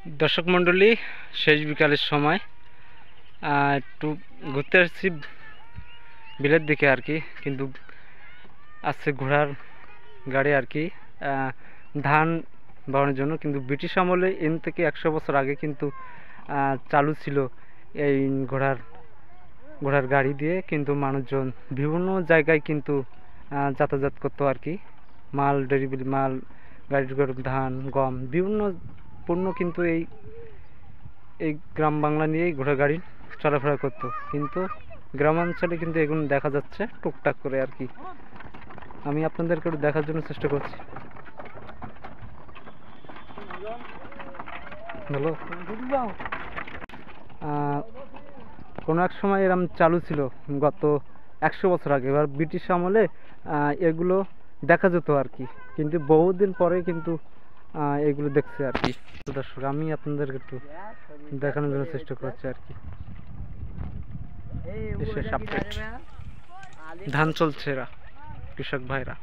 দর্শক মণ্ডলী, শেষ বিকালের সময় একটু ঘুরতে আসছি বিলের দিকে আর কি। কিন্তু আসছে ঘোড়ার গাড়ি আর কি, ধান বহনের জন্য। কিন্তু ব্রিটিশ আমলে এন থেকে 100 বছর আগে কিন্তু চালু ছিল এই ঘোড়ার গাড়ি দিয়ে। কিন্তু মানুষজন বিভিন্ন জায়গায় কিন্তু যাতায়াত করতো আর কি। মাল ডেলিভারি, মাল গাড়ি করে ধান, গম, বিভিন্ন পণ্য কিন্তু এই গ্রাম বাংলা নিয়েই ঘোড়া গাড়ি চলাফেরা করতো। কিন্তু গ্রামাঞ্চলে কিন্তু এগুলো দেখা যাচ্ছে টুকটাক করে আর কি। আমি আপনাদেরকে একটু দেখার জন্য চেষ্টা করছি। হ্যালো, কোনো এক সময় এরম চালু ছিল গত 100 বছর আগে। এবার ব্রিটিশ আমলে এগুলো দেখা যেত আর কি। কিন্তু বহুদিন পরে কিন্তু এগুলো দেখছে আর কি। দর্শক, আমি আপনাদেরকে একটু দেখানোর জন্য চেষ্টা করছি আর কি। বিশেষ আপডেট, ধান চলছে এরা কৃষক ভাইরা।